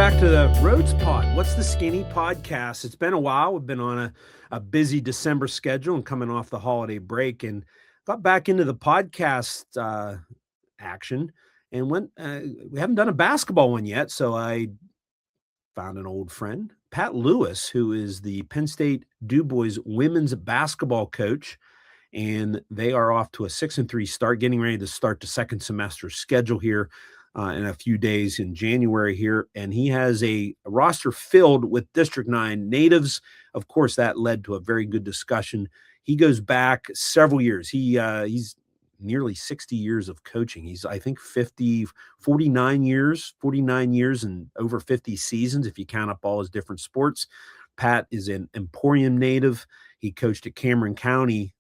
back to the Rhodes Pod. What's the Skinny podcast? It's been a while. We've been on a busy December schedule and coming off the holiday break, and got back into the podcast action. And we haven't done a basketball one yet, so I found an old friend, Pat Lewis, who is the Penn State DuBois women's basketball coach. And they are off to a 6-3 start, getting ready to start the second semester schedule here in a few days in January here. And he has a roster filled with District 9 natives. Of course, that led to a very good discussion. He goes back several years. He's nearly 60 years of coaching. He's, I think, 49 years and over 50 seasons, if you count up all his different sports. Pat is an Emporium native. He coached at Cameron County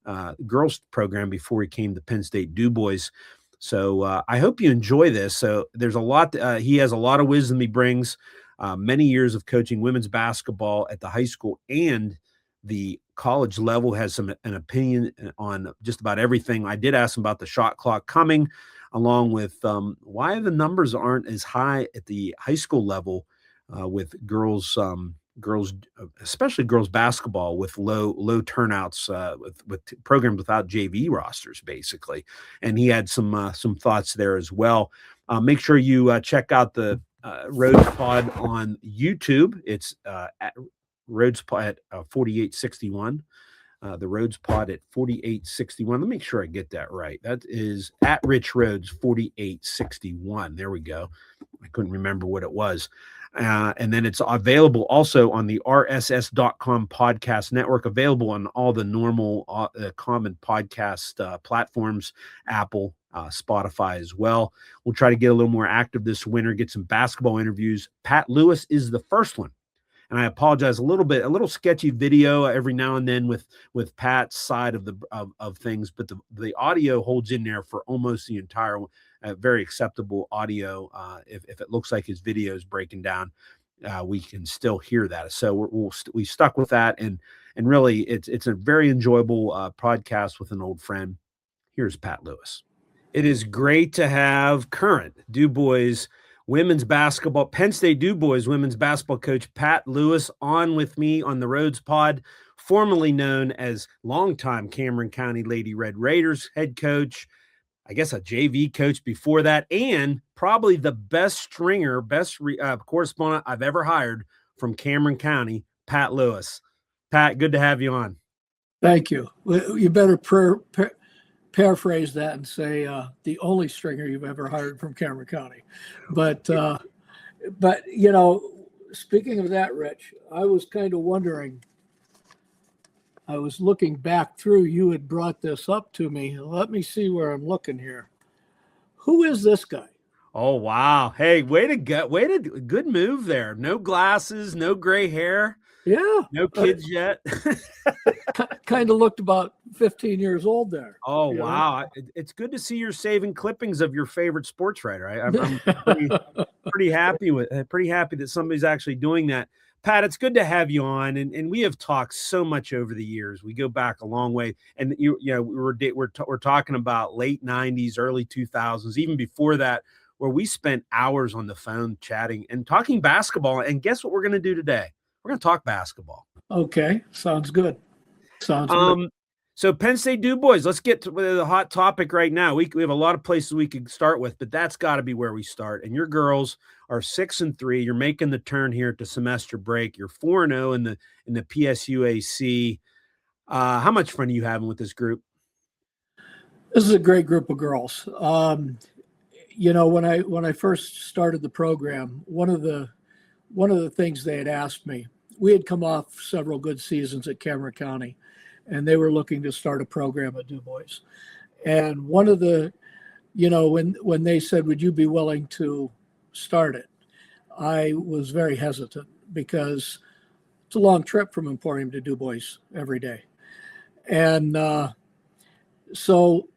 girls program before he came to Penn State DuBois. So I hope you enjoy this. So there's a lot. He has a lot of wisdom he brings. Many years of coaching women's basketball at the high school and the college level. Has an opinion on just about everything. I did ask him about the shot clock coming, along with why the numbers aren't as high at the high school level with girls, especially girls basketball, with low turnouts with programs without JV rosters, basically. And he had some thoughts there as well. Make sure you check out the Rhodes Pod on YouTube. It's at Rhodes Pod at 4861. The Rhodes Pod at 4861. Let me make sure I get that right. That is at Rich Rhodes 4861. There we go. I couldn't remember what it was. And then it's available also on the RSS.com podcast network, available on all the normal common podcast platforms, Apple, Spotify as well. We'll try to get a little more active this winter, get some basketball interviews. Pat Lewis is the first one. And I apologize a little sketchy video every now and then with Pat's side of things, but the audio holds in there for almost the entire very acceptable audio. If it looks like his video is breaking down, we can still hear that. So we stuck with that, and really it's a very enjoyable podcast with an old friend. Here's Pat Lewis. It is great to have current DuBois women's basketball, Penn State DuBois women's basketball coach Pat Lewis on with me on the Rhodes Pod, formerly known as longtime Cameron County Lady Red Raiders head coach, I guess a JV coach before that, and probably the best correspondent I've ever hired from Cameron County, Pat Lewis. Pat, good to have you on. Thank you. You better paraphrase that and say the only stringer you've ever hired from Cameron County. But you know, speaking of that, Rich, I was kind of wondering, I was looking back through, you had brought this up to me. Let me see where I'm looking here. Who is this guy? Oh, wow. Hey, good move there. No glasses, no gray hair. Yeah. No kids yet. Kind of looked about 15 years old there. Oh, wow. It's good to see you're saving clippings of your favorite sports writer. I'm pretty happy that somebody's actually doing that. Pat, it's good to have you on, and we have talked so much over the years. We go back a long way, and we're talking about late 90s, early 2000s, even before that, where we spent hours on the phone chatting and talking basketball. And guess what we're going to do today? We're going to talk basketball. Okay, sounds good. Good. So Penn State DuBois, let's get to the hot topic right now. We have a lot of places we could start with, but that's got to be where we start. And your girls are 6-3. You're making the turn here at the semester break. You're 4-0 in the PSUAC. How much fun are you having with this group? This is a great group of girls. You know, when I first started the program, one of the things they had asked me, we had come off several good seasons at Cameron County, and they were looking to start a program at DuBois. And one of the, you know, when they said, would you be willing to start it? I was very hesitant because it's a long trip from Emporium to DuBois every day. And so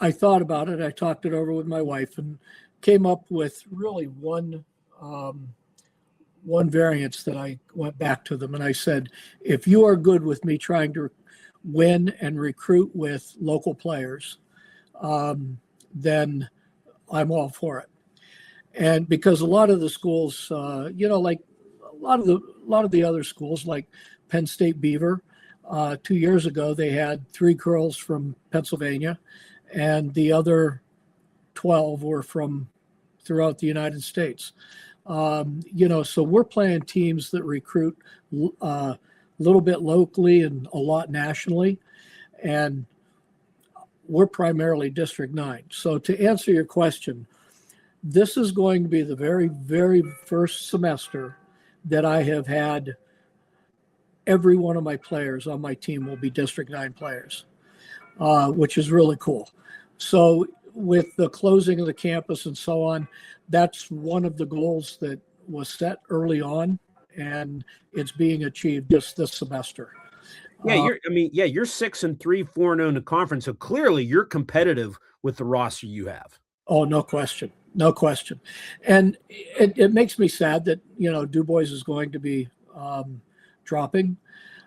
I thought about it. I talked it over with my wife and came up with really one variance that I went back to them. And I said, if you are good with me trying to win and recruit with local players, then I'm all for it. And because a lot of the schools, like a lot of the other schools, like Penn State Beaver, 2 years ago they had 3 girls from Pennsylvania, and the other 12 were from throughout the United States. So we're playing teams that recruit a little bit locally and a lot nationally, and we're primarily District 9. So to answer your question, this is going to be the very, very first semester that I have had every one of my players on my team will be District 9 players, which is really cool. So with the closing of the campus and so on, that's one of the goals that was set early on, and it's being achieved just this semester. Yeah, you're 6-3, 4-0 in the conference. So clearly you're competitive with the roster you have. Oh, no question. No question. And it makes me sad that, DuBois is going to be dropping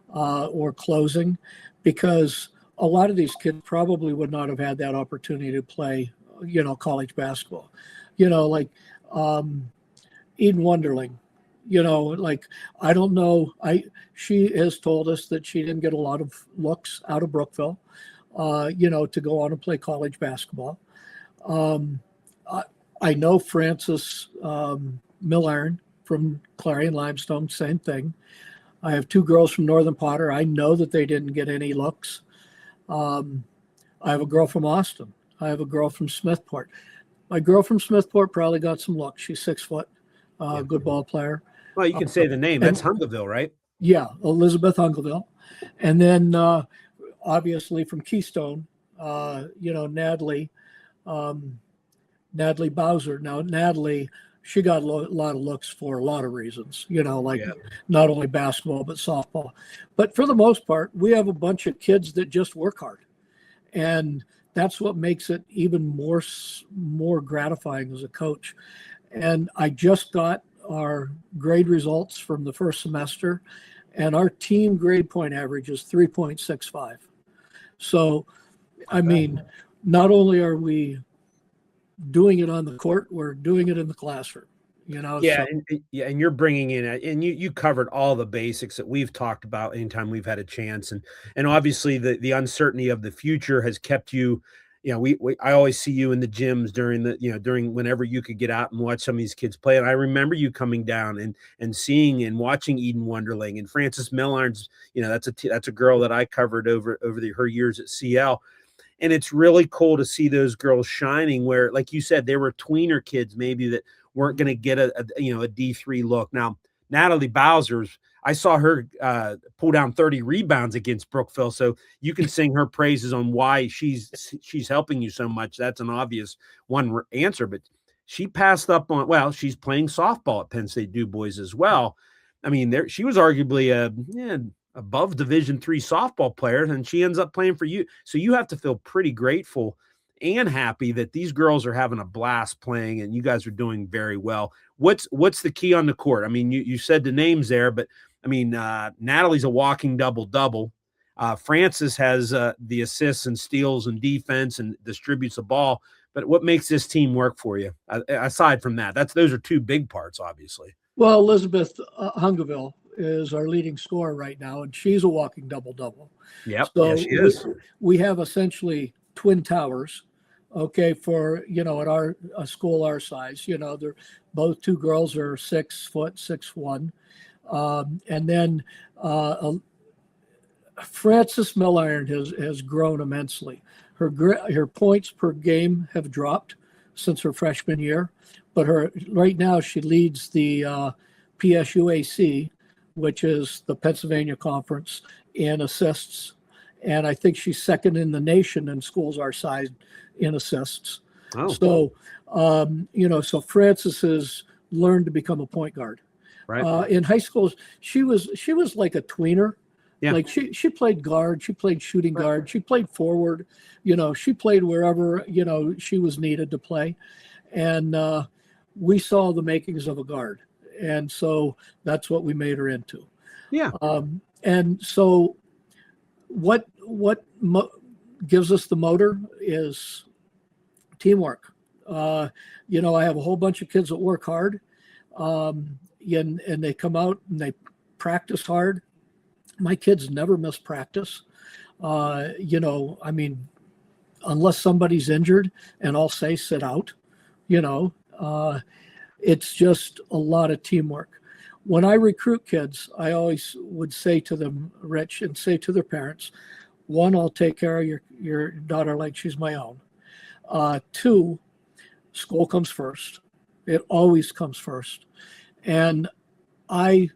or closing, because a lot of these kids probably would not have had that opportunity to play, college basketball. Like Eden Wonderling, I don't know. She has told us that she didn't get a lot of looks out of Brookville, to go on and play college basketball. I know Frances Milliron from Clarion Limestone, same thing. I have 2 girls from Northern Potter. I know that they didn't get any looks. I have a girl from Austin. I have a girl from Smithport. My girl from Smithport probably got some looks. She's 6 foot, good ball player. Well, you can say the name. That's Hungerville, right? Yeah, Elizabeth Hungerville. And then obviously from Keystone, Natalie Bowser. Now, Natalie, she got a lot of looks for a lot of reasons, not only basketball, but softball. But for the most part, we have a bunch of kids that just work hard. And that's what makes it even more gratifying as a coach. And I just got our grade results from the first semester, and our team grade point average is 3.65. So, I mean, not only are we doing it on the court, we're doing it in the classroom. Yeah, and you're bringing in, and you covered all the basics that we've talked about anytime we've had a chance, and obviously the uncertainty of the future has kept you. I always see you in the gyms during whenever you could get out and watch some of these kids play. And I remember you coming down and seeing and watching Eden Wonderling and Frances Millarn's. That's a girl that I covered over her years at CL. And it's really cool to see those girls shining where, like you said, they were tweener kids maybe that weren't going to get a D3 look. Now, Natalie Bowser's, I saw her pull down 30 rebounds against Brookville. So you can sing her praises on why she's helping you so much. That's an obvious one answer, but she passed up on, she's playing softball at Penn State DuBois as well. I mean, she was arguably above Division III softball player, and she ends up playing for you. So you have to feel pretty grateful and happy that these girls are having a blast playing, and you guys are doing very well. What's the key on the court? I mean, you said the names there, but I mean, Natalie's a walking double-double. Frances has the assists and steals and defense and distributes the ball. But what makes this team work for you? Aside from that, those are 2 big parts, obviously. Well, Elizabeth Hungerville is our leading scorer right now, and she's a walking double-double. Yep, so yeah, she is. We have essentially twin towers, for, at a school our size. They're both 2 girls are 6 foot, 6'1". And then Frances Milliron has grown immensely. Her points per game have dropped since her freshman year, but right now she leads the PSUAC, which is the Pennsylvania Conference, in assists. And I think she's second in the nation in schools our size in assists. Oh. So, so Frances has learned to become a point guard. Right. In high school, she was like a tweener. Yeah. Like she played guard, she played shooting guard, she played forward. She played wherever she was needed to play, and we saw the makings of a guard, and so that's what we made her into. Yeah. And so, what gives us the motor is teamwork. I have a whole bunch of kids that work hard, and they come out and they practice hard. My kids never miss practice. I mean, unless somebody's injured, and I'll say sit out, it's just a lot of teamwork. When I recruit kids, I always would say to them, Rich, and say to their parents, one, I'll take care of your daughter like she's my own. Two, school comes first. It always comes first. And I'm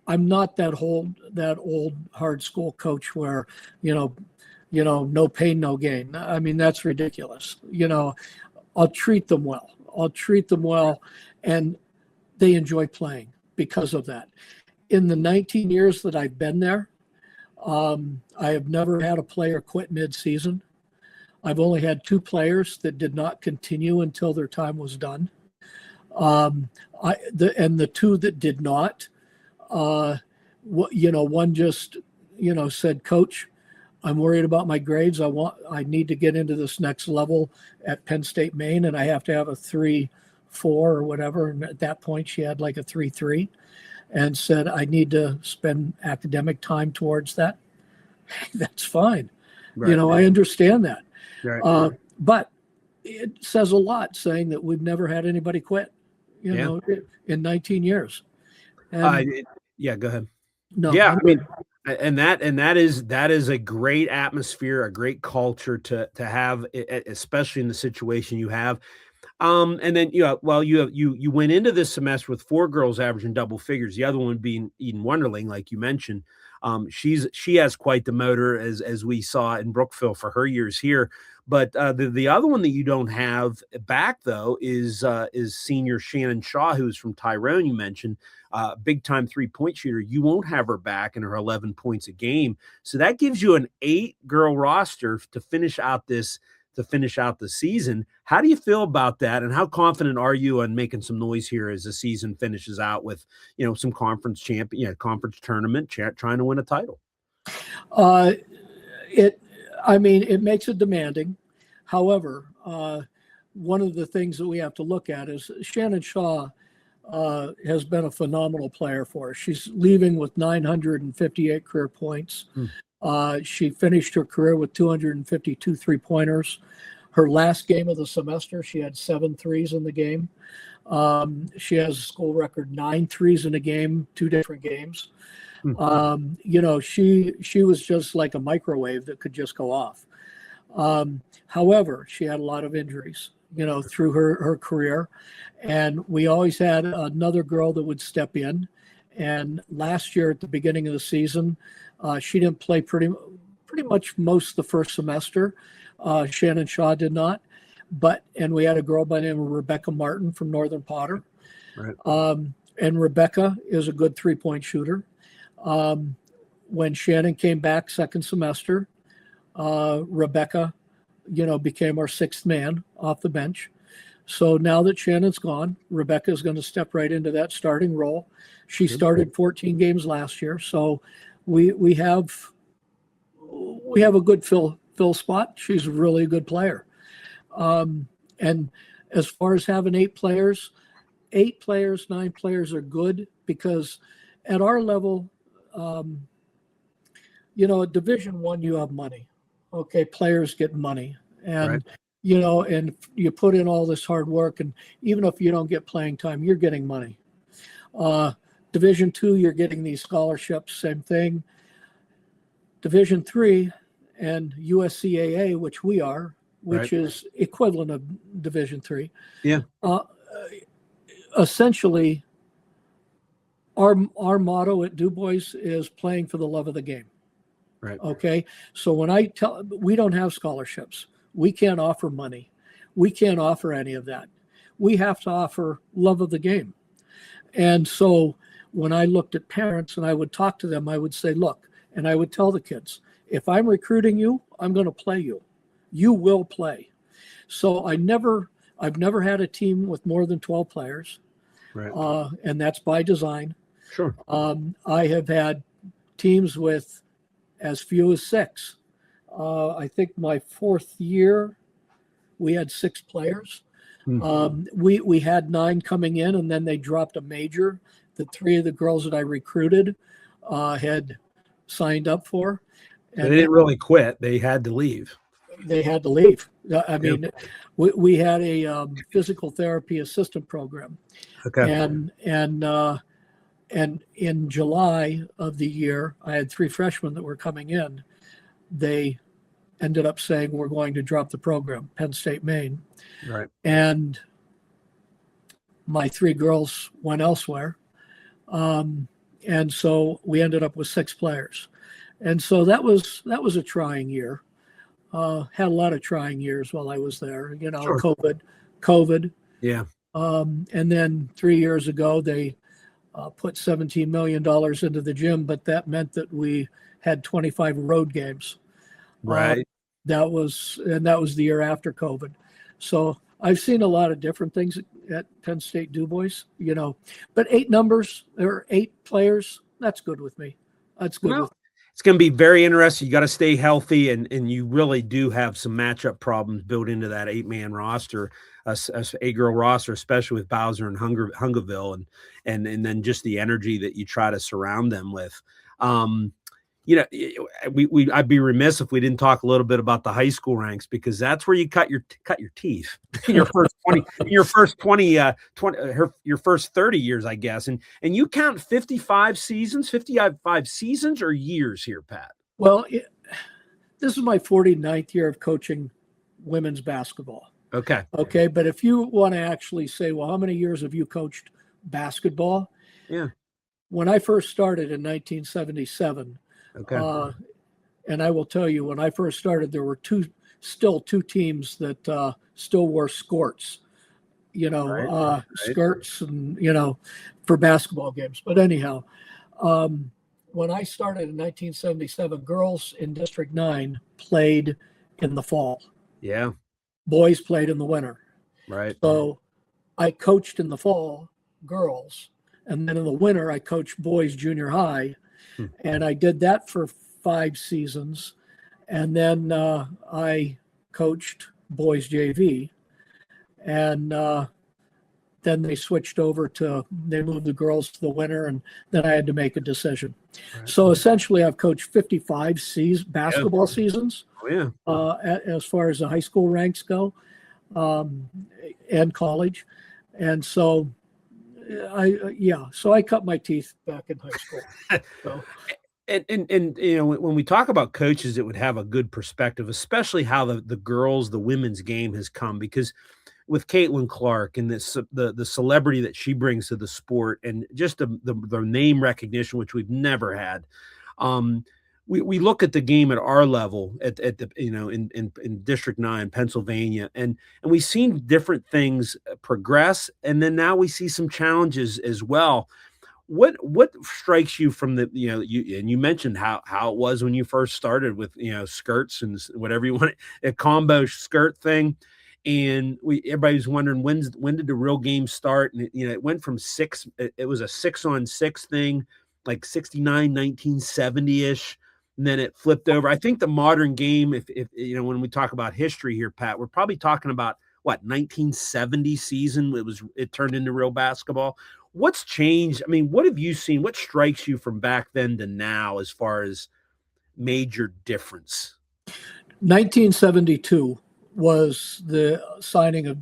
not that old hard school coach where, no pain, no gain. I mean, that's ridiculous. I'll treat them well. And they enjoy playing because of that. In the 19 years that I've been there, I have never had a player quit mid-season. I've only had 2 players that did not continue until their time was done. The 2 that did not, one just, said, Coach, I'm worried about my grades. I need to get into this next level at Penn State, Maine, and I have to have a 3.4 or whatever. And at that point, she had like a 3.3, and said, I need to spend academic time towards that. That's fine. Right. I understand that. Right. But it says a lot saying that we've never had anybody quit, in 19 years. And, yeah, go ahead. No, yeah, I mean, and that is a great atmosphere, a great culture to have, especially in the situation you have. And then you went into this semester with 4 girls averaging double figures. The other one being Eden Wonderling, like you mentioned. She has quite the motor, as we saw in Brookville for her years here. But the other one that you don't have back though is senior Shannon Shaw, who's from Tyrone. You mentioned big time 3-point shooter. You won't have her back in her 11 points a game. So that gives you an 8-girl roster to finish out the season. How do you feel about that? And how confident are you on making some noise here as the season finishes out with, some conference tournament, trying to win a title? It makes it demanding. However, one of the things that we have to look at is Shannon Shaw has been a phenomenal player for us. She's leaving with 958 career points. She finished her career with 252 3-pointers. Her last game of the semester, she had 7 threes in the game. She has a school record 9 threes in a game, 2 different games. She was just like a microwave that could just go off. However, she had a lot of injuries, through her career. And we always had another girl that would step in. And last year at the beginning of the season, she didn't play pretty much most of the first semester. Shannon Shaw did not. And we had a girl by the name of Rebecca Martin from Northern Potter. Right. And Rebecca is a good 3-point shooter. When Shannon came back second semester, Rebecca, became our 6th man off the bench. So now that Shannon's gone, Rebecca is going to step right into that starting role. She started 14 games last year, so we have a good fill spot. She's a really good player. And as far as having 8 players, 9 players are good, because at our level, at Division I, you have money. Okay, players get money, and right. And you put in all this hard work, and even if you don't get playing time, you're getting money. Division II, you're getting these scholarships, same thing. Division III and USCAA, which we are, which is equivalent of Division III. Yeah. Essentially, our motto at DuBois is playing for the love of the game. Right. Okay. So when we don't have scholarships, we can't offer money. We can't offer any of that. We have to offer love of the game. And so when I looked at parents and I would talk to them, I would say, look, and I would tell the kids, if I'm recruiting you, I'm going to play you. You will play. So I've never had a team with more than 12 players. Right. And that's by design. Sure. I have had teams with as few as 6. I think my 4th year, we had 6 players. We had 9 coming in, and then they dropped a major that 3 of the girls that I recruited had signed up for. And they didn't really quit. They had to leave. They had to leave. I mean, we had a physical therapy assistant program. Okay. And in July of the year, I had 3 freshmen that were coming in. They ended up saying, we're going to drop the program, Penn State, Maine. Right. And my 3 girls went elsewhere. And so we ended up with 6 players. And so that was a trying year. Had a lot of trying years while I was there, Sure. COVID. Yeah. And then 3 years ago, they put $17 million into the gym, but that meant that we had 25 road games. Right. That was the year after COVID. So I've seen a lot of different things at Penn State DuBois, but 8 numbers or 8 players, that's good with me. That's good. Well, it's going to be very interesting. You got to stay healthy, and you really do have some matchup problems built into that 8-man roster, a 8-girl roster, especially with Bowser and Hungerville, and then just the energy that you try to surround them with. I'd be remiss if we didn't talk a little bit about the high school ranks, because that's where you cut your teeth in your first 30 years, I guess. And you count 55 seasons or years here, Pat? Well, this is my 49th year of coaching women's basketball. Okay. But if you want to actually say, well, how many years have you coached basketball? Yeah. When I first started in 1977, okay. And I will tell you, when I first started, there were still two teams that still wore skirts, Right. skirts and, for basketball games. But anyhow, when I started in 1977, girls in District 9 played in the fall. Yeah. Boys played in the winter. Right. So I coached in the fall, girls, and then in the winter I coached boys junior high, and I did that for 5 seasons, and then I coached boys JV, and then they switched over they moved the girls to the winter, and then I had to make a decision. Right. So essentially I've coached 55 basketball seasons. Oh, yeah. As far as the high school ranks go, and college. And so I cut my teeth back in high school. So. And when we talk about coaches, it would have a good perspective, especially how the women's game has come, because with Caitlin Clark and the celebrity that she brings to the sport, and just the name recognition, which we've never had. We look at the game at our level at the in District 9, Pennsylvania, and we've seen different things progress, and then now we see some challenges as well. What strikes you from you mentioned how it was when you first started with skirts and whatever you want, a combo skirt thing, and everybody's wondering when did the real game start, and it went from 6, it was a 6-on-6 thing, like 69, 1970-ish. And then it flipped over. I think the modern game, if when we talk about history here, Pat, we're probably talking about 1970 season. It turned into real basketball. What's changed? I mean, what have you seen? What strikes you from back then to now as far as major difference? 1972 was the signing of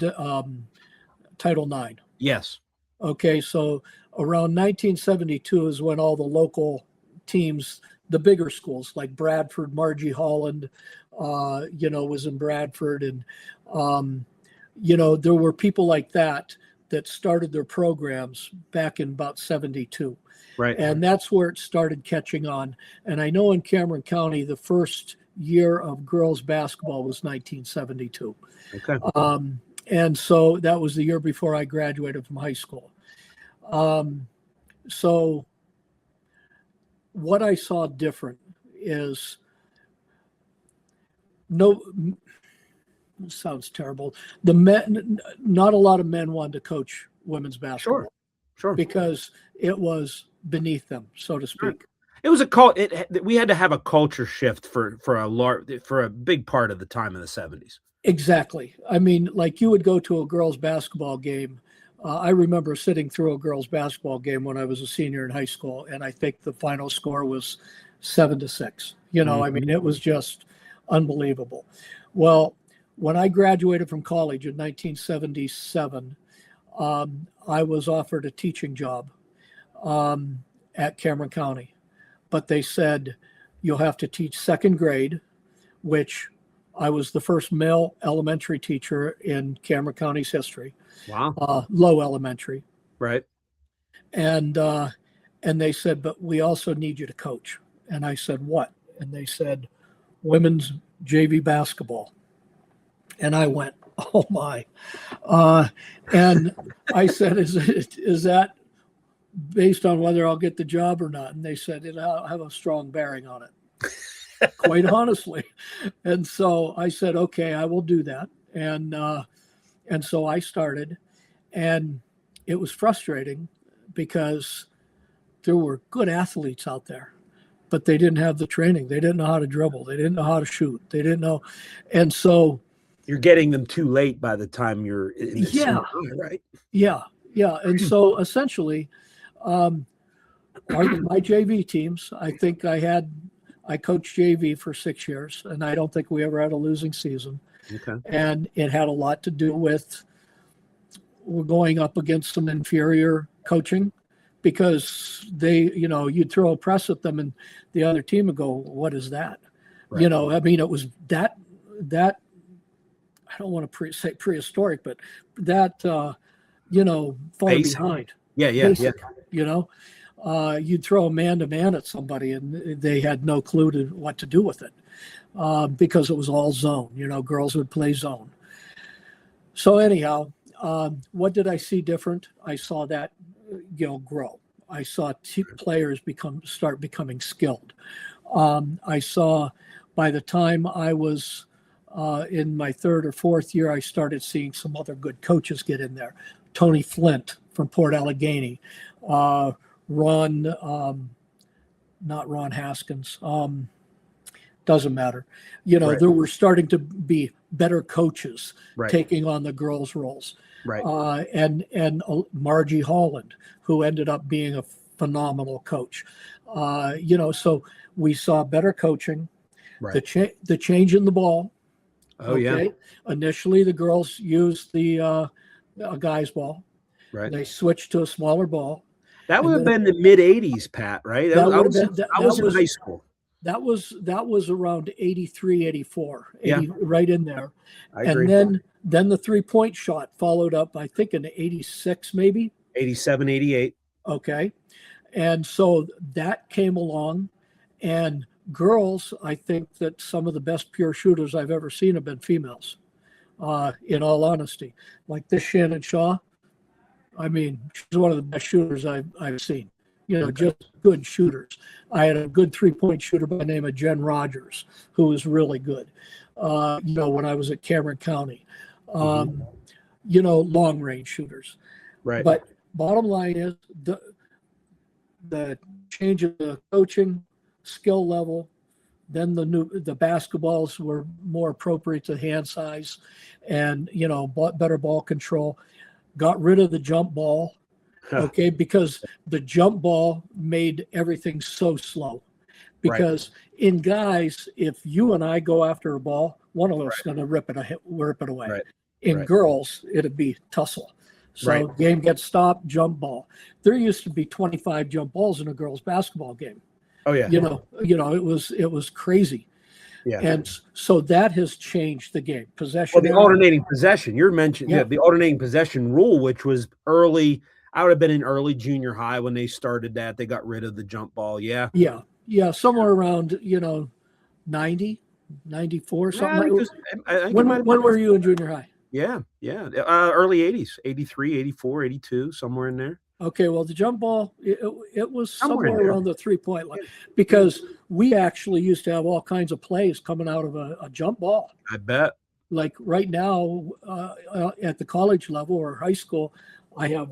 Title IX. Yes. Okay, so around 1972 is when all the local teams, the bigger schools like Bradford, Margie Holland, was in Bradford. And, there were people like that started their programs back in about 72. Right. And that's where it started catching on. And I know in Cameron County, the first year of girls basketball was 1972. Okay. And so that was the year before I graduated from high school. So what I saw different is it sounds terrible. The men, not a lot of men wanted to coach women's basketball. Sure. Because it was beneath them, so to speak. Sure. It was a cult. We had to have a culture shift for a big part of the time in the 70s. Exactly. I mean, like you would go to a girls' basketball game. I remember sitting through a girls' basketball game when I was a senior in high school, and I think the final score was 7-6. I mean, it was just unbelievable. Well, when I graduated from college in 1977, I was offered a teaching job at Cameron County, but they said you'll have to teach second grade, which I was the first male elementary teacher in Cameron County's history. Wow. Low elementary. Right. And they said, but we also need you to coach. And I said, what? And they said, women's JV basketball. And I went, oh my. And I said, is that based on whether I'll get the job or not? And they said, it'll have a strong bearing on it. Quite honestly. And so I said, okay, I will do that. And so I started, and it was frustrating because there were good athletes out there, but they didn't have the training. They didn't know how to dribble. They didn't know how to shoot. They didn't know. And so you're getting them too late by the time you're in the senior high, right? Yeah. And so essentially, my JV teams, I think I coached JV for 6 years, and I don't think we ever had a losing season. Okay. And it had a lot to do with we're going up against some inferior coaching because you'd throw a press at them and the other team would go, what is that? Right. I mean, it was that I don't want to say prehistoric, but that, far basic. behind. Yeah. Basic, you'd throw a man-to-man at somebody and they had no clue to what to do with it because it was all zone. Girls would play zone. So anyhow, what did I see different? I saw that, grow. I saw players start becoming skilled. I saw by the time I was in my third or fourth year, I started seeing some other good coaches get in there. Tony Flint from Port Allegheny, not Ron Haskins. Doesn't matter. Right. There were starting to be better coaches right. taking on the girls' roles. Right. And Margie Holland, who ended up being a phenomenal coach. So we saw better coaching, right. the change in the ball. Oh, okay. Yeah. Initially, the girls used the guy's ball. Right. They switched to a smaller ball. That would have been the mid 80s, Pat, right? I was in high school. That was around 83, 84, 80, yeah. Right in there. I agree. And then the 3-point shot followed up, I think, in 86, maybe 87, 88. Okay. And so that came along, and girls, I think that some of the best pure shooters I've ever seen have been females, in all honesty. Like this Shannon Shaw, I mean, she's one of the best shooters I've seen. Okay. Just good shooters. I had a good 3-point shooter by the name of Jen Rogers, who was really good, when I was at Cameron County. Long range shooters. Right. But bottom line is the change of the coaching skill level, then the basketballs were more appropriate to hand size and, better ball control, got rid of the jump ball. Okay. Because the jump ball made everything so slow because in guys, if you and I go after a ball, one of us is going to rip it away. Right. In girls, it'd be tussle. So game gets stopped, jump ball. There used to be 25 jump balls in a girls' basketball game. Oh yeah. It was crazy. Yeah. And so that has changed the game. Possession. Well, the alternating possession. You're mentioning the alternating possession rule, which was early. I would have been in early junior high when they started that. They got rid of the jump ball. Yeah. Yeah. Yeah. Somewhere around, 90, 94, something like that. When were you in junior high? Yeah. Yeah. Early 80s, 83, 84, 82, somewhere in there. Okay. Well, the jump ball, it was somewhere around the 3-point line because we actually used to have all kinds of plays coming out of a jump ball. I bet. Like right now at the college level or high school, I have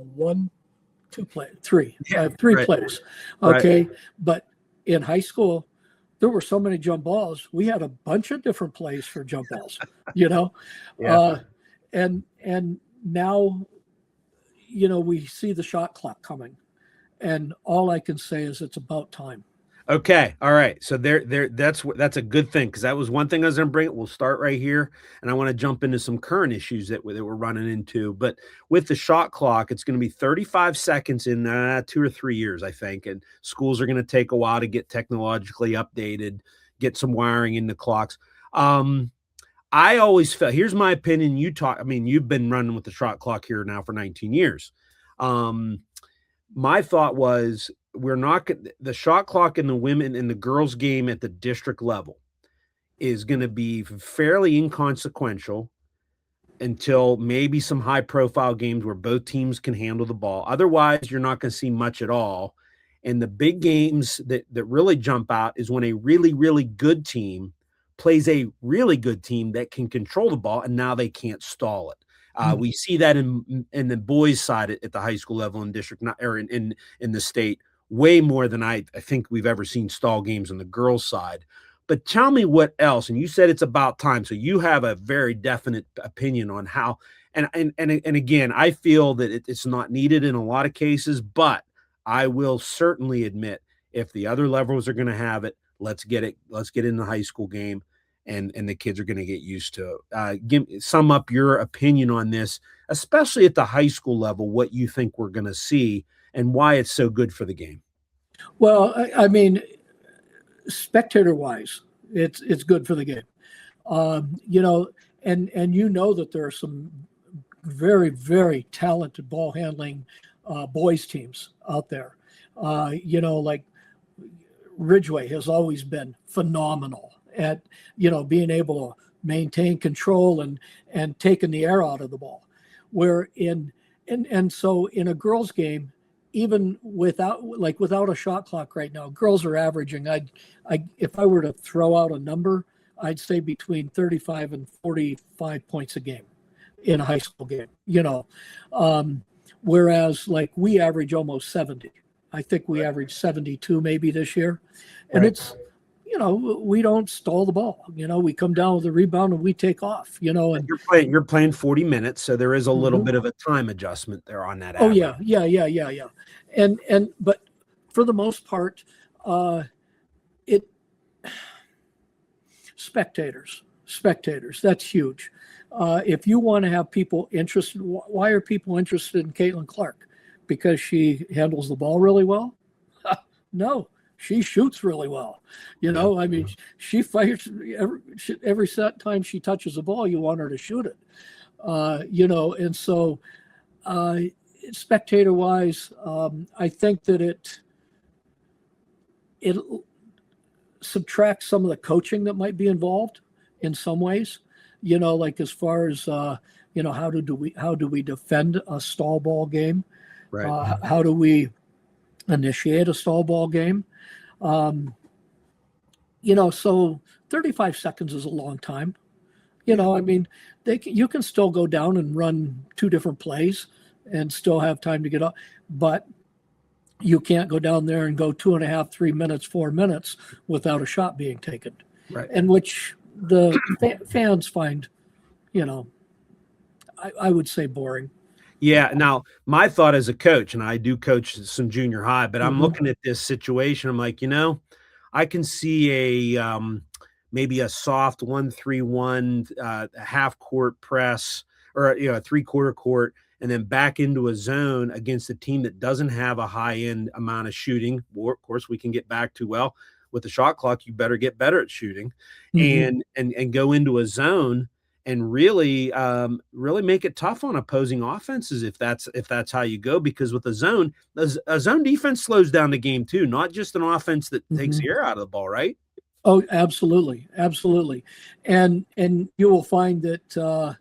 3. Yeah, I have 3 plays. Okay. But in high school, there were so many jump balls. We had a bunch of different plays for jump balls, you know? Yeah. And now, we see the shot clock coming, and all I can say is it's about time. Okay. All right. So that's a good thing, because that was one thing I was going to bring. We'll start right here, and I want to jump into some current issues that we're running into. But with the shot clock, it's going to be 35 seconds in 2 or 3 years, I think, and schools are going to take a while to get technologically updated, get some wiring in the clocks. I always felt, here's my opinion. You've been running with the shot clock here now for 19 years. My thought was, the shot clock in the women and the girls game at the district level is going to be fairly inconsequential until maybe some high profile games where both teams can handle the ball. Otherwise, you're not going to see much at all. And the big games that really jump out is when a really, really good team plays a really good team that can control the ball, and now they can't stall it. We see that in the boys' side at the high school level in district, or in the state, way more than I think we've ever seen stall games on the girls' side. But tell me what else. And you said it's about time, so you have a very definite opinion on how. And again, I feel that it's not needed in a lot of cases, but I will certainly admit, if the other levels are going to have it, let's get in the high school game, and the kids are going to get used to it. Sum up your opinion on this, especially at the high school level, what you think we're going to see and why it's so good for the game. Well, I mean, spectator wise, it's good for the game. And that there are some very, very talented ball handling boys teams out there. Like Ridgeway has always been phenomenal at, being able to maintain control and taking the air out of the ball. Where so in a girls game, even without a shot clock right now, girls are averaging, if I were to throw out a number, I'd say between 35 and 45 points a game in a high school game, whereas like we average almost 70. I think we average 72 maybe this year. And right. It's, we don't stall the ball. We come down with a rebound and we take off, and you're playing 40 minutes. So there is a little bit of a time adjustment there on that. Oh, average. yeah. But for the most part, spectators, that's huge. If you want to have people interested, why are people interested in Caitlin Clark? Because she handles the ball really well? No, she shoots really well. I mean, she fires every time she touches the ball, you want her to shoot it. And so spectator wise, I think that it subtracts some of the coaching that might be involved in some ways, like as far as, how do we defend a stall ball game? Right. How do we initiate a stall ball game? So 35 seconds is a long time. I mean, you can still go down and run 2 different plays and still have time to get up, but you can't go down there and go 2.5, 3 minutes, 4 minutes without a shot being taken. Right. And which the fans find, I would say boring. Yeah. Now, my thought as a coach, and I do coach some junior high, but I'm looking at this situation. I'm like, I can see maybe a soft 1-3-1 half court press, or a 3/4 court, and then back into a zone against a team that doesn't have a high end amount of shooting. Or, of course, we can get back to, well, with the shot clock, you better get better at shooting, and go into a zone and really make it tough on opposing offenses if that's how you go. Because with a zone defense slows down the game too, not just an offense that takes the air out of the ball, right? Oh, absolutely. And you will find that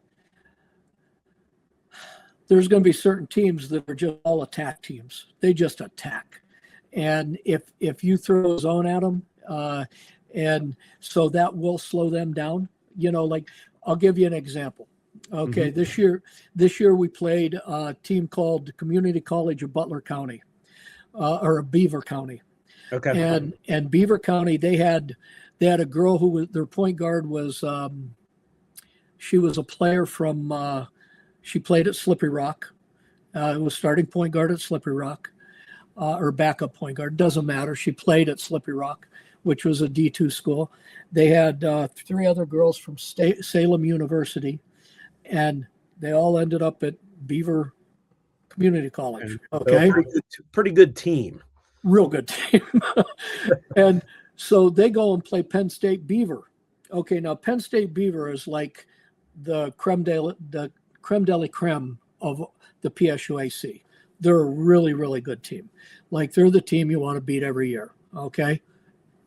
there's going to be certain teams that are just all attack teams. They just attack. And if you throw a zone at them, and so that will slow them down, like I'll give you an example. Okay. This year we played a team called Community College of Butler County, or Beaver County. Okay. And Beaver County, they had a girl who was their point guard was she was a player from she played at Slippery Rock. It was starting point guard at Slippery Rock, or backup point guard. Doesn't matter. She played at Slippery Rock, which was a D2 school. They had 3 other girls from Salem University, and they all ended up at Beaver Community College. Okay. Pretty good team. Real good team. And so they go and play Penn State Beaver. Okay, now Penn State Beaver is like the creme de la creme of the PSUAC. They're a really, really good team. Like, they're the team you want to beat every year. Okay.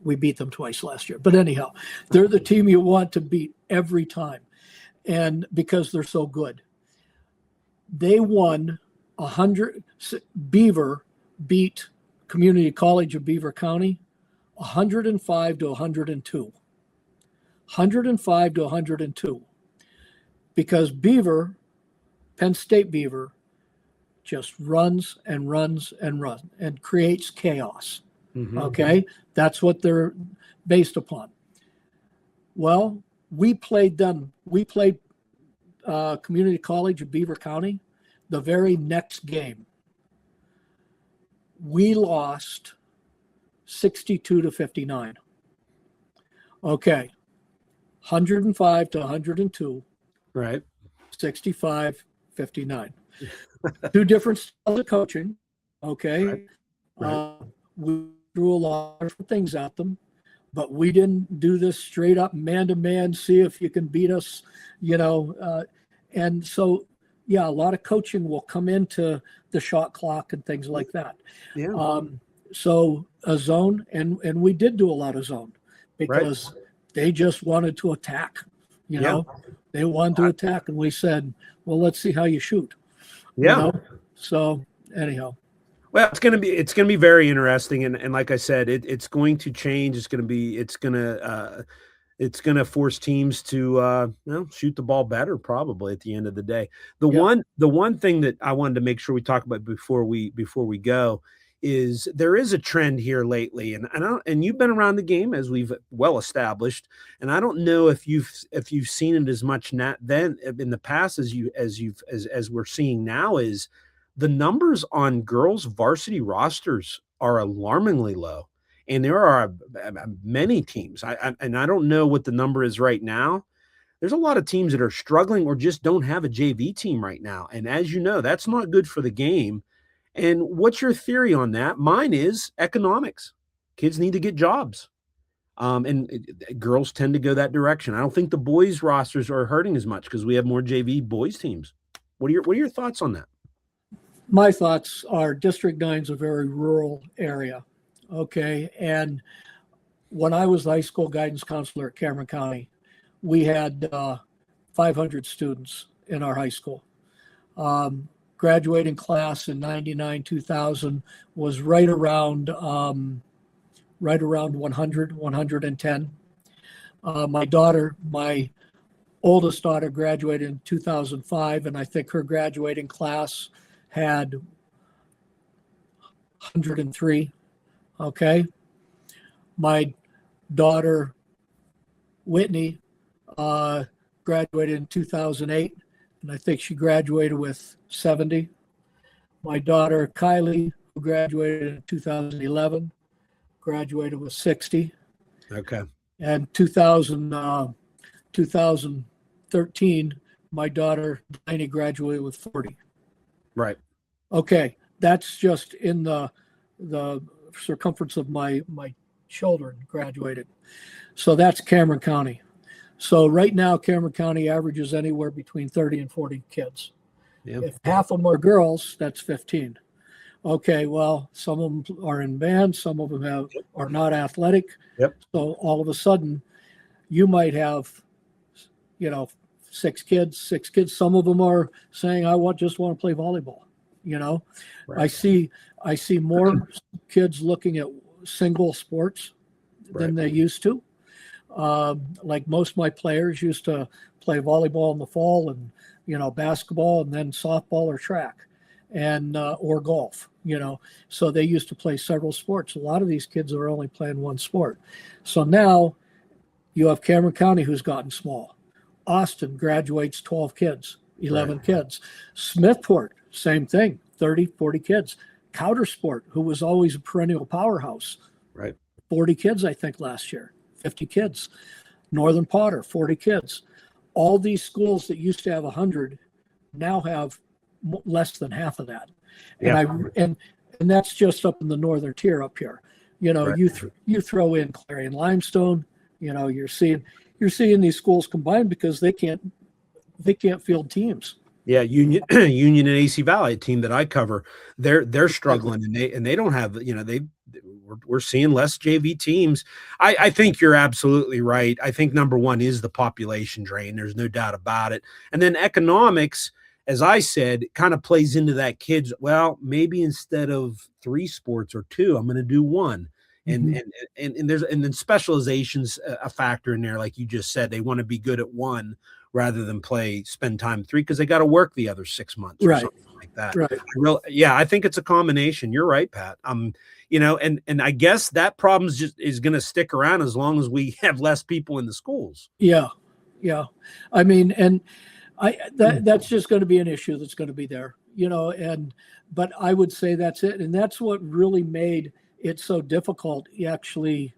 We beat them twice last year. But anyhow, they're the team you want to beat every time. And because they're so good. They won 100. Beaver beat Community College of Beaver County 105 to 102. 105 to 102. Because Beaver, Penn State Beaver, just runs and runs and runs and creates chaos. Mm-hmm. Okay? That's what they're based upon. Well, we played them. We played Community College of Beaver County the very next game. We lost 62 to 59. Okay. 105 to 102. Right. 65, 59. 2 different styles of coaching. Okay. Right. Right. We threw a lot of things at them, but we didn't do this straight up man-to-man, see if you can beat us, and so, yeah, a lot of coaching will come into the shot clock and things like that. Yeah. So a zone, and we did do a lot of zone because they just wanted to attack, they wanted to attack. And we said, well, let's see how you shoot. Yeah. So anyhow. Well, it's going to be very interesting. And like I said, it's going to change. It's going to force teams to, shoot the ball better, probably at the end of the day. The one thing that I wanted to make sure we talk about before we go is there is a trend here lately, and you've been around the game, as we've well established, and I don't know if you've seen it as much then in the past as we're seeing now, is the numbers on girls varsity rosters are alarmingly low. And there are many teams. I don't know what the number is right now. There's a lot of teams that are struggling or just don't have a JV team right now. And as you know, that's not good for the game. And what's your theory on that? Mine is economics. Kids need to get jobs. Girls tend to go that direction. I don't think the boys rosters are hurting as much because we have more JV boys teams. What are your thoughts on that? My thoughts are District 9 is a very rural area. Okay. And when I was the high school guidance counselor at Cameron County, we had 500 students in our high school. Graduating class in 99, 2000 was right around 100, 110. My oldest daughter graduated in 2005, and I think her graduating class had 103. Okay. My daughter, Whitney, graduated in 2008, and I think she graduated with 70. My daughter, Kylie, who graduated in 2011, graduated with 60. Okay. And 2013, my daughter, Delaney, graduated with 40. Right. Okay. That's just in the circumference of my children graduated. So that's Cameron County. So right now, Cameron County averages anywhere between 30 and 40 kids. Yep. If half of them are girls, that's 15. Okay, well, some of them are in bands, some of them are not athletic. Yep. So all of a sudden, you might have, 6 kids. Some of them are saying, just want to play volleyball. Right. I see more kids looking at single sports than they used to. Like most of my players used to play volleyball in the fall and, basketball and then softball or track and, or golf, So they used to play several sports. A lot of these kids are only playing one sport. So now you have Cameron County, who's gotten small. Austin graduates 12 kids, 11 kids. Smithport, same thing, 30, 40 kids. Coudersport, who was always a perennial powerhouse, 40 kids, I think, last year, 50 kids. Northern Potter, 40 kids. All these schools that used to have 100 now have less than half of that. And that's just up in the northern tier up here. You throw in Clarion Limestone, you're seeing these schools combined because they can't field teams. Yeah, Union and AC Valley, a team that I cover, they're struggling, and they don't have, we're seeing less JV teams. I think you're absolutely right. I think number one is the population drain. There's no doubt about it. And then economics, as I said, kind of plays into that kids. Well, maybe instead of 3 sports or 2, I'm going to do 1. And then specialization's a factor in there. Like you just said, they want to be good at 1 rather than spend time 3, because they got to work the other 6 months or something like that. I think it's a combination. You're right, Pat. And I guess that problem is going to stick around as long as we have less people in the schools. Yeah. I mean, and that's just going to be an issue that's going to be there, but I would say that's it. And that's what really made it so difficult. Actually,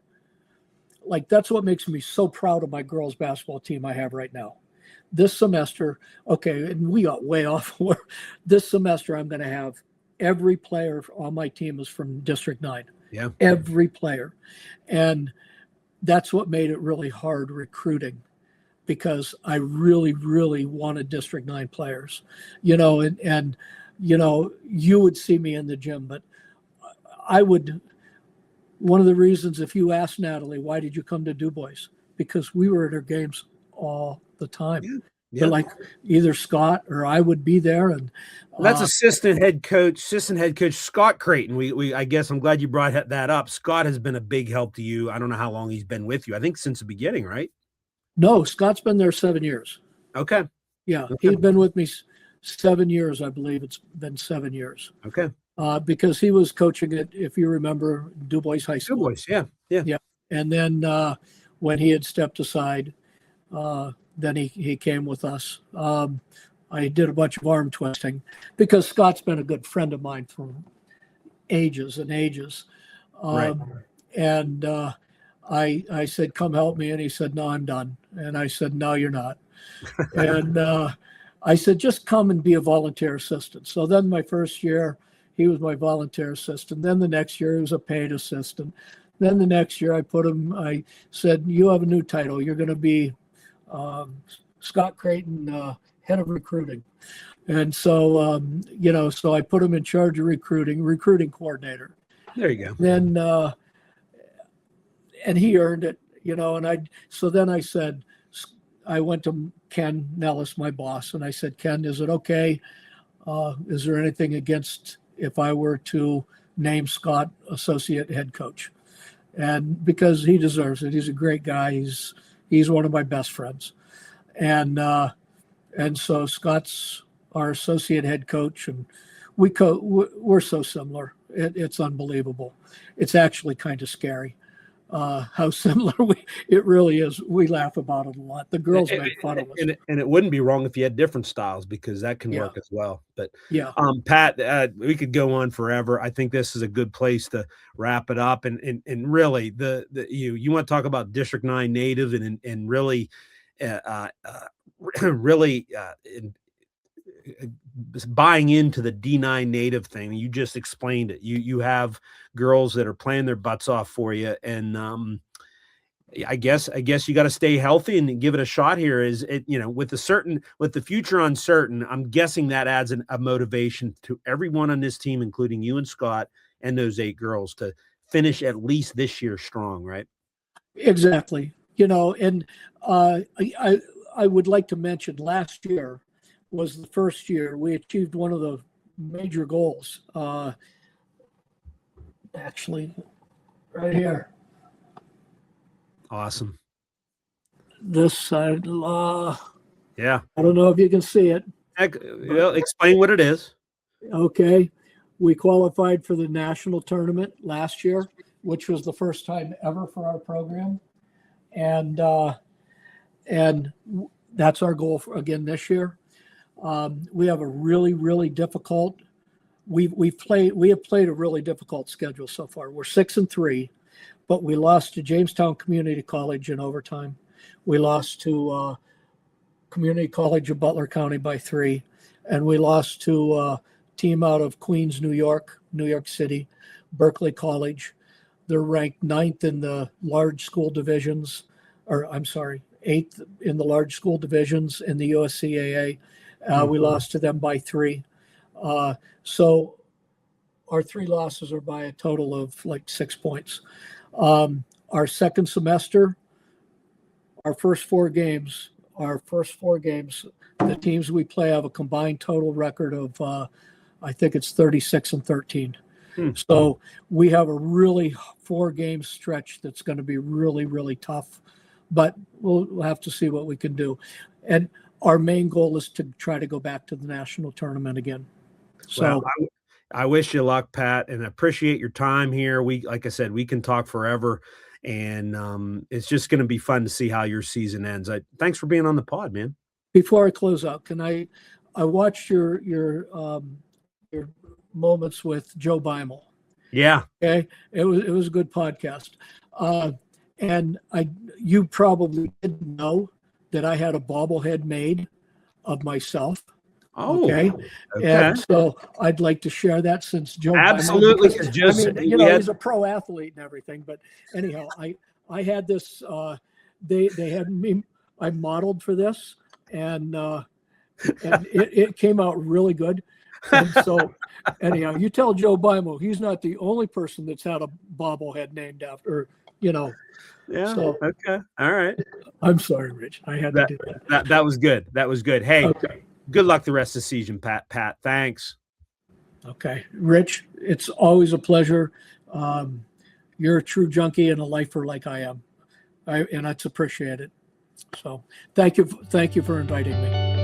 like, that's what makes me so proud of my girls basketball team I have right now. This semester, and we got way off. This semester, I'm going to have every player on my team is from District 9. Yeah. Every player. And that's what made it really hard recruiting, because I really, really wanted District 9 players, and you would see me in the gym, but one of the reasons, if you ask Natalie, why did you come to DuBois? Because we were at her games all the time. Yeah. Like, either Scott or I would be there. And that's assistant head coach Scott Creighton. I guess I'm glad you brought that up. Scott has been a big help to you. I don't know how long he's been with you. I think since the beginning, right? No, Scott's been there 7 years. Okay. Yeah. Okay. He's been with me 7 years. I believe it's been 7 years. Okay. Because he was coaching it, if you remember, DuBois High School. DuBois, yeah. And then when he had stepped aside, then he came with us. I did a bunch of arm twisting because Scott's been a good friend of mine for ages and ages. And I said, come help me. And he said, no, I'm done. And I said, no, you're not. And I said, just come and be a volunteer assistant. So then my first year, he was my volunteer assistant. Then the next year, he was a paid assistant. Then the next year, I said, you have a new title. You're going to be Scott Creighton, head of recruiting. And so, so I put him in charge of recruiting coordinator. There you go. Then, and he earned it, so then I said, I went to Ken Nellis, my boss, and I said, Ken, is it okay? Is there anything against if I were to name Scott associate head coach? And because he deserves it, he's a great guy. He's one of my best friends. And so Scott's our associate head coach, and we're so similar. It's unbelievable. It's actually kind of scary how similar it really is. We laugh about it a lot. The girls make fun of us. And it wouldn't be wrong if you had different styles, because that can work as well. But Pat, we could go on forever. I think this is a good place to wrap it up. And really, you want to talk about District 9 native and really, buying into the D9 native thing. You just explained it. You have girls that are playing their butts off for you, and I guess you got to stay healthy and give it a shot here. Is it, with the future uncertain, I'm guessing that adds a motivation to everyone on this team, including you and Scott and those 8 girls, to finish at least this year strong, right? Exactly. And I would like to mention last year was the first year we achieved one of the major goals. Actually, right here. Awesome. This side. Yeah. I don't know if you can see it. Explain what it is. Okay. We qualified for the national tournament last year, which was the first time ever for our program. And that's our goal again this year. We have a really, really difficult. We have played a really difficult schedule so far. We're 6-3, but we lost to Jamestown Community College in overtime. We lost to Community College of Butler County by 3, and we lost to a team out of Queens, New York City, Berkeley College. They're ranked 9th in the large school divisions, or I'm sorry, 8th in the large school divisions in the USCAA. We lost to them by 3. So our 3 losses are by a total of like 6 points. Our second semester, our first 4 games, the teams we play have a combined total record of, I think it's 36-13. So we have a really 4-game stretch that's going to be really, really tough, but we'll have to see what we can do. And our main goal is to try to go back to the national tournament again. So well, I wish you luck, Pat, and appreciate your time here. Like I said, we can talk forever, and it's just going to be fun to see how your season ends. Thanks for being on the pod, man. Before I close out, I watched your moments with Joe Beimel. Yeah. Okay. It was a good podcast. And you probably didn't know that I had a bobblehead made of myself. Oh, okay. And so I'd like to share that since Joe. Absolutely. Beimel, he's a pro athlete and everything, but anyhow, I had this, they had me, I modeled for this and it came out really good. And so anyhow, you tell Joe Beimel, he's not the only person that's had a bobblehead named after, Yeah. So, okay. All right. I'm sorry, Rich. I had to do that. That was good. That was good. Hey, okay. Good luck the rest of the season, Pat. Thanks. Okay. Rich, it's always a pleasure. You're a true junkie and a lifer like I am. And that's appreciated. So thank you for inviting me.